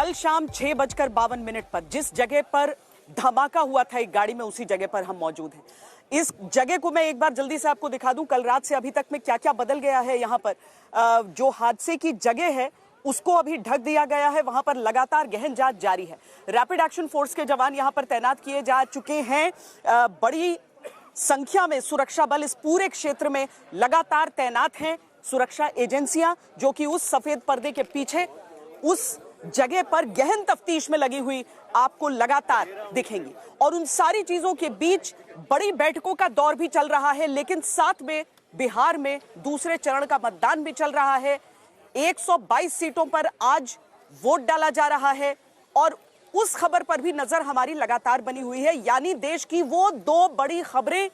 कल शाम 6:52 पर जिस जगह पर धमाका हुआ था एक गाड़ी में, उसी जगह पर हम मौजूद हैं। इस जगह को मैं एक बार जल्दी से आपको दिखा दूं, कल रात से अभी तक में क्या क्या बदल गया है। यहाँ पर जो हादसे की जगह है उसको अभी ढक दिया गया है, वहां पर लगातार गहन जांच जारी है। रैपिड एक्शन फोर्स के जवान यहां पर तैनात किए जा चुके हैं। बड़ी संख्या में सुरक्षा बल इस पूरे क्षेत्र में लगातार तैनात हैं। सुरक्षा एजेंसियां जो कि उस सफेद पर्दे के पीछे उस जगह पर गहन तफ्तीश में लगी हुई आपको लगातार दिखेंगी। और उन सारी चीजों के बीच बड़ी बैठकों का दौर भी चल रहा है, लेकिन साथ में बिहार में दूसरे चरण का मतदान भी चल रहा है। 122 सीटों पर आज वोट डाला जा रहा है और उस खबर पर भी नजर हमारी लगातार बनी हुई है। यानी देश की वो दो बड़ी खबरें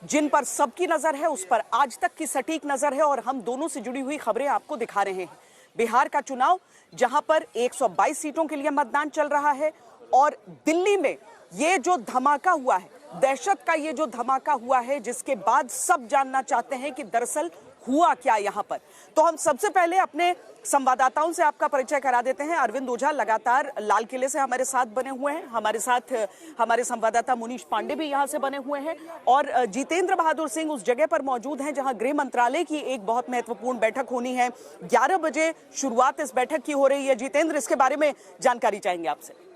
जिन पर सबकी नजर है, उस पर आज तक की सटीक नजर है और हम दोनों से जुड़ी हुई खबरें आपको दिखा रहे हैं। बिहार का चुनाव जहां पर 122 सीटों के लिए मतदान चल रहा है और दिल्ली में ये जो धमाका हुआ है, दहशत का ये जो धमाका हुआ है, जिसके बाद सब जानना चाहते हैं कि दरअसल हुआ क्या यहां पर। तो हम सबसे पहले अपने संवाददाताओं से आपका परिचय करा देते हैं। अरविंद ओझा लगातार लाल किले से हमारे साथ बने हुए हैं, हमारे साथ हमारे संवाददाता मुनीश पांडे भी यहां से बने हुए हैं और जितेंद्र बहादुर सिंह उस जगह पर मौजूद हैं जहां गृह मंत्रालय की एक बहुत महत्वपूर्ण बैठक होनी है। 11 बजे शुरुआत इस बैठक की हो रही है। जितेंद्र, इसके बारे में जानकारी चाहेंगे आपसे।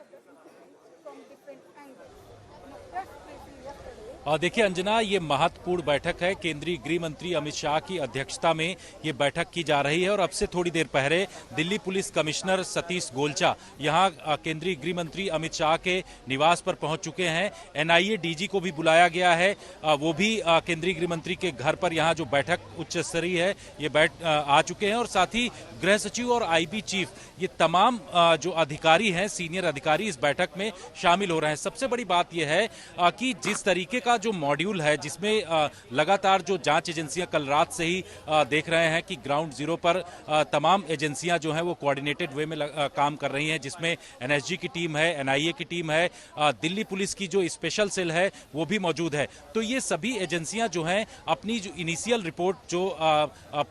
देखिए अंजना, ये महत्वपूर्ण बैठक है। केंद्रीय गृह मंत्री अमित शाह की अध्यक्षता में ये बैठक की जा रही है और अब से थोड़ी देर पहले दिल्ली पुलिस कमिश्नर सतीश गोलचा यहाँ केंद्रीय गृह मंत्री अमित शाह के निवास पर पहुंच चुके हैं। एनआईए डीजी को भी बुलाया गया है, वो भी केंद्रीय गृह मंत्री के घर पर यहाँ जो बैठक उच्च स्तरीय है ये आ चुके हैं और साथ ही गृह सचिव और आईबी चीफ, ये तमाम जो अधिकारी हैं, सीनियर अधिकारी इस बैठक में शामिल हो रहे हैं। सबसे बड़ी बात यह है कि जिस तरीके का जो मॉड्यूल है, जिसमें लगातार जो जांच एजेंसियां कल रात से ही देख रहे हैं कि ग्राउंड जीरो पर तमाम एजेंसियां जो हैं वो कोऑर्डिनेटेड वे में काम कर रही हैं, जिसमें एनएसजी की टीम है, एनआईए की टीम है, दिल्ली पुलिस की जो स्पेशल सेल है वो भी मौजूद है। तो ये सभी एजेंसियां जो हैं अपनी जो इनिशियल रिपोर्ट जो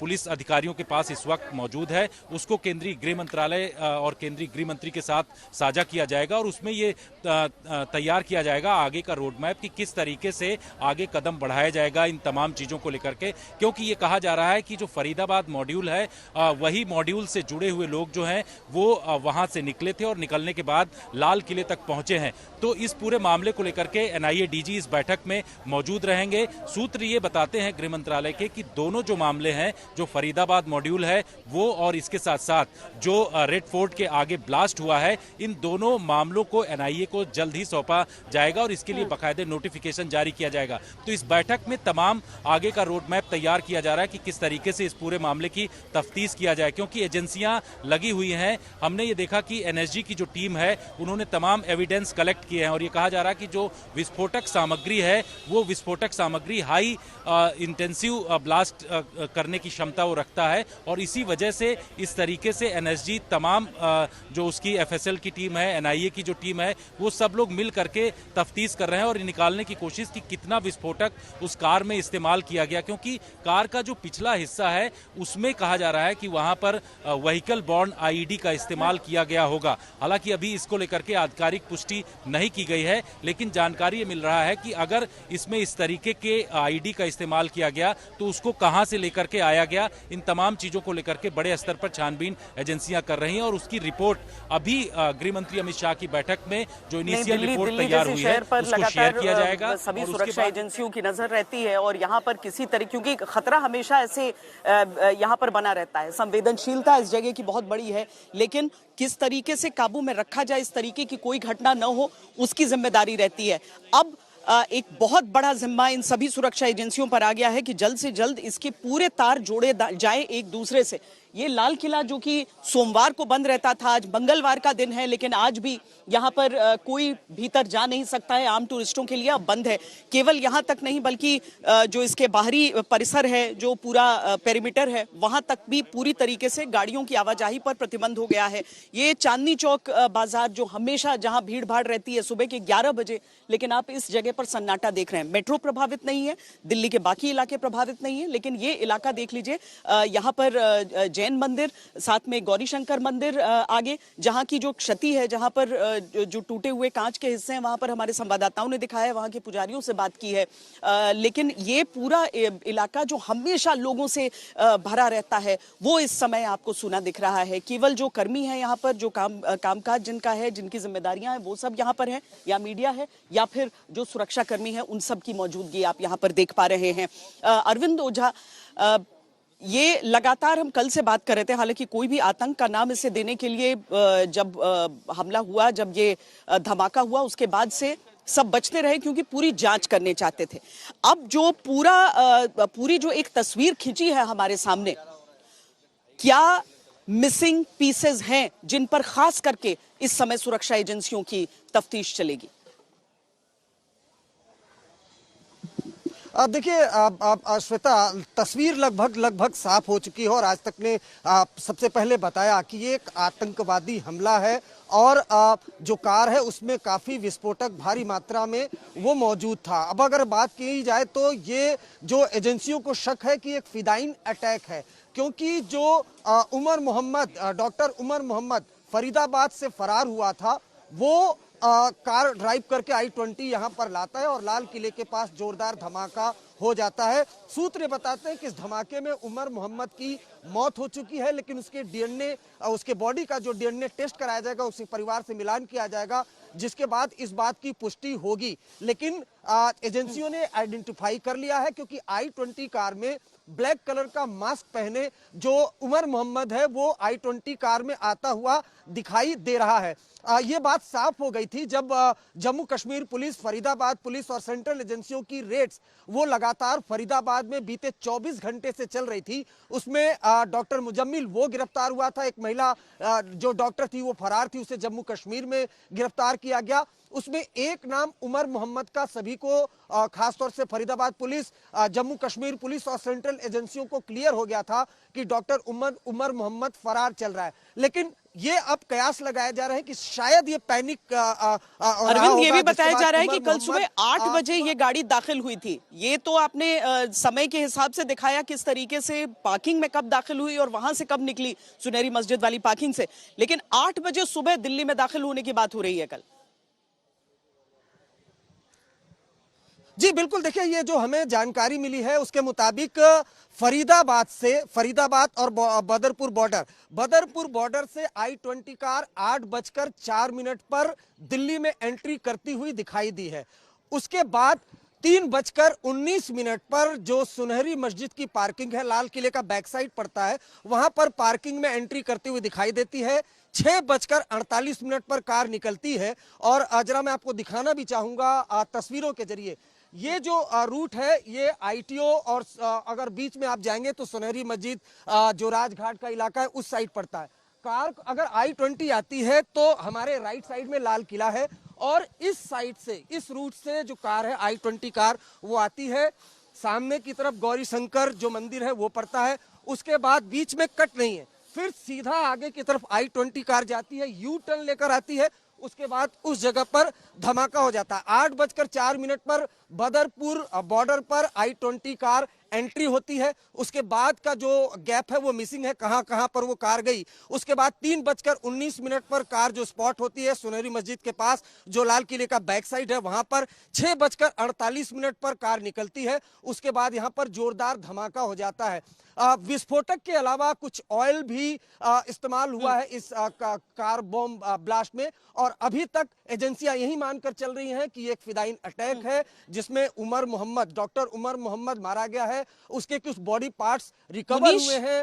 पुलिस अधिकारियों के पास इस वक्त मौजूद है उसको केंद्रीय गृह मंत्रालय और केंद्रीय गृह मंत्री के साथ साझा किया जाएगा और उसमें ये तैयार किया जाएगा आगे का रोड मैप कि किस तरीके से आगे कदम बढ़ाया जाएगा इन तमाम चीजों को लेकर के। क्योंकि ये कहा जा रहा है कि जो फरीदाबाद मॉड्यूल है वही मॉड्यूल से जुड़े हुए लोग जो हैं वो वहां से निकले थे और निकलने के बाद लाल किले तक पहुंचे हैं। तो इस पूरे मामले को लेकर के एनआईए डीजी इस बैठक में मौजूद रहेंगे। सूत्र ये बताते हैं गृह मंत्रालय के कि दोनों जो मामले हैं, जो फरीदाबाद मॉड्यूल है वो और इसके साथ साथ जो रेड फोर्ट के आगे ब्लास्ट हुआ है, इन दोनों मामलों को एनआईए को जल्द ही सौंपा जाएगा और इसके लिए बाकायदे नोटिफिकेशन जारी किया जाएगा। तो इस बैठक में तमाम आगे का रोड मैप तैयार किया जा रहा है कि किस तरीके से इस पूरे मामले की तफ्तीश किया जाए, क्योंकि एजेंसियां लगी हुई हैं। हमने ये देखा कि एनएसजी की जो टीम है उन्होंने तमाम एविडेंस कलेक्ट किए हैं और ये कहा जा रहा है कि जो विस्फोटक सामग्री है वो विस्फोटक सामग्री हाई इंटेंसिव ब्लास्ट करने की क्षमता वो रखता है और इसी वजह से इस तरीके से एनएसजी तमाम जो उसकी एफएसएल की टीम है, एनआईए की जो टीम है, वो सब लोग मिल करके तफ्तीश कर रहे हैं और निकालने की कोशिश कि कितना विस्फोटक उस कार में इस्तेमाल किया गया। क्योंकि कार का जो पिछला हिस्सा है उसमें कहा जा रहा है कि वहां पर व्हीकल बॉर्न आईईडी का इस्तेमाल किया गया होगा। हालांकि अभी इसको लेकर के आधिकारिक पुष्टि नहीं की गई है, लेकिन जानकारी ये मिल रहा है कि अगर इसमें इस तरीके के आईईडी का इस्तेमाल किया गया तो उसको कहां से लेकर के आया गया, इन तमाम चीजों को लेकर के बड़े स्तर पर छानबीन एजेंसियां कर रही हैं और उसकी रिपोर्ट अभी गृह मंत्री अमित शाह की बैठक में जो इनिशियल रिपोर्ट तैयार हुई है उसको शेयर किया जाएगा। सभी सुरक्षा एजेंसियों की नजर रहती है और यहाँ पर किसी तरीके, क्योंकि खतरा हमेशा ऐसे यहाँ पर बना रहता है, संवेदनशीलता इस जगह की बहुत बड़ी है, लेकिन किस तरीके से काबू में रखा जाए, इस तरीके की कोई घटना न हो, उसकी जिम्मेदारी रहती है। अब एक बहुत बड़ा जिम्मा इन सभी सुरक्षा एजेंसियों पर आ गया है कि जल्द से जल्द इसके पूरे तार जोड़े जाएं एक दूसरे से। ये लाल किला जो कि सोमवार को बंद रहता था, आज मंगलवार का दिन है, लेकिन आज भी यहाँ पर कोई भीतर जा नहीं सकता है, आम टूरिस्टों के लिए अब बंद है। केवल यहाँ तक नहीं बल्कि जो इसके बाहरी परिसर है, जो पूरा पेरीमीटर है, वहां तक भी पूरी तरीके से गाड़ियों की आवाजाही पर प्रतिबंध हो गया है। ये चांदनी चौक बाजार जो हमेशा जहाँ भीड़ भाड़ रहती है सुबह के 11 बजे, लेकिन आप इस जगह पर सन्नाटा देख रहे हैं। मेट्रो प्रभावित नहीं है, दिल्ली के बाकी इलाके प्रभावित नहीं है, लेकिन ये इलाका देख लीजिए, यहाँ पर जैन मंदिर, साथ में गौरी शंकर मंदिर आगे, जहां की जो क्षति है, जहां पर जो टूटे हुए कांच के हिस्से हैं, वहां पर हमारे संवाददाताओं ने दिखाया है, वहां के पुजारियों से बात की है। लेकिन ये पूरा इलाका जो हमेशा लोगों से भरा रहता है, वो इस समय आपको सूना दिख रहा है। केवल जो कर्मी है यहाँ पर, जो कामकाज जिनका है, जिनकी जिम्मेदारियां हैं, वो सब यहाँ पर हैं, या मीडिया है, या फिर जो सुरक्षा कर्मी है, उन सब की मौजूदगी आप यहाँ पर देख पा रहे हैं। अरविंद ओझा, ये लगातार हम कल से बात कर रहे थे, हालांकि कोई भी आतंक का नाम इसे देने के लिए जब हमला हुआ, जब ये धमाका हुआ, उसके बाद से सब बचते रहे क्योंकि पूरी जांच करने चाहते थे। अब जो पूरी जो एक तस्वीर खींची है हमारे सामने, क्या मिसिंग पीसेस हैं जिन पर खास करके इस समय सुरक्षा एजेंसियों की तफ्तीश चलेगी? अब देखिए श्वेता, तस्वीर लगभग साफ हो चुकी है और आज तक ने सबसे पहले बताया कि ये एक आतंकवादी हमला है और जो कार है उसमें काफी विस्फोटक भारी मात्रा में वो मौजूद था। अब अगर बात की जाए तो ये जो एजेंसियों को शक है कि एक फिदाइन अटैक है, क्योंकि जो डॉक्टर उमर मोहम्मद फरीदाबाद से फरार हुआ था, वो कार ड्राइव करके I-20 यहाँ पर लाता है और लाल किले के पास जोरदार धमाका हो जाता है। सूत्र बताते हैं कि इस धमाके में उमर मोहम्मद की मौत हो चुकी है, लेकिन उसके डीएनए, उसके बॉडी का जो डीएनए टेस्ट कराया जाएगा, उसके परिवार से मिलान किया जाएगा, जिसके बाद इस बात की पुष्टि होगी। लेकिन एजेंसियों ने आइडेंटिफाई कर लिया है, क्योंकि I-20 कार में ब्लैक कलर का मास्क पहने जो उमर मोहम्मद है वो I-20 कार में आता हुआ दिखाई दे रहा है। ये बात साफ हो गई थी जब जम्मू कश्मीर पुलिस, फरीदाबाद पुलिस और सेंट्रल एजेंसियों की रेड्स वो लगातार फरीदाबाद में बीते 24 घंटे से चल रही थी। उसमें डॉक्टर मुजम्मिल वो गिरफ्तार हुआ था, एक महिला जो डॉक्टर थी वो फरार थी, उसे जम्मू कश्मीर में गिरफ्तार किया गया। उसमें एक नाम उमर मोहम्मद का सभी को, खासतौर से फरीदाबाद पुलिस, जम्मू कश्मीर पुलिस और सेंट्रल एजेंसियों को क्लियर हो गया था कि डॉक्टर उमर मोहम्मद फरार चल रहा है। लेकिन ये अब कयास लगाया जा रहा है कि शायद ये पैनिक अरविंद, ये भी बताया जा रहा है कि कल सुबह 8 बजे ये गाड़ी दाखिल हुई थी। ये तो आपने समय के हिसाब से दिखाया किस तरीके से पार्किंग में कब दाखिल हुई और वहां से कब निकली, सुनहरी मस्जिद वाली पार्किंग से, लेकिन 8 बजे सुबह दिल्ली में दाखिल होने की बात हो रही है कल। जी बिल्कुल, देखिए ये जो हमें जानकारी मिली है उसके मुताबिक फरीदाबाद और बदरपुर बॉर्डर से I-20 कार 8:04 पर दिल्ली में एंट्री करती हुई दिखाई दी है। उसके बाद 3:19 पर जो सुनहरी मस्जिद की पार्किंग है, लाल किले का बैक साइड पड़ता है, वहां पर पार्किंग में एंट्री करती हुई दिखाई देती है। 6:48 पर कार निकलती है और जरा मैं आपको दिखाना भी चाहूंगा तस्वीरों के जरिए। ये जो रूट है ये ITO और अगर बीच में आप जाएंगे तो सुनहरी मस्जिद जो राजघाट का इलाका है उस साइड पड़ता है। कार अगर I-20 आती है तो हमारे राइट साइड में लाल किला है और इस साइड से, इस रूट से जो कार है I-20 कार वो आती है। सामने की तरफ गौरी शंकर जो मंदिर है वो पड़ता है, उसके बाद बीच में कट नहीं है, फिर सीधा आगे की तरफ I-20 कार जाती है, यू टर्न लेकर आती है, उसके बाद उस जगह पर धमाका हो जाता है। 8:04 पर बदरपुर बॉर्डर पर I-20 कार एंट्री होती है। उसके बाद का जो गैप है वो मिसिंग है, कहां पर वो कार गई। उसके बाद 3:19 पर कार जो स्पॉट होती है सुनहरी मस्जिद के पास जो लाल किले का बैक साइड है वहां पर। 6:48 पर कार निकलती है। उसके बाद यहां पर जोरदार धमाका हो जाता है। विस्फोटक के अलावा कुछ ऑयल भी इस्तेमाल हुआ है इस कार बॉम्ब ब्लास्ट में, और अभी तक एजेंसियां यही मानकर चल रही हैं कि एक फिदाइन अटैक है जिसमें डॉक्टर उमर मोहम्मद मारा गया है। उसके कुछ बॉडी पार्ट्स रिकवर हुए हैं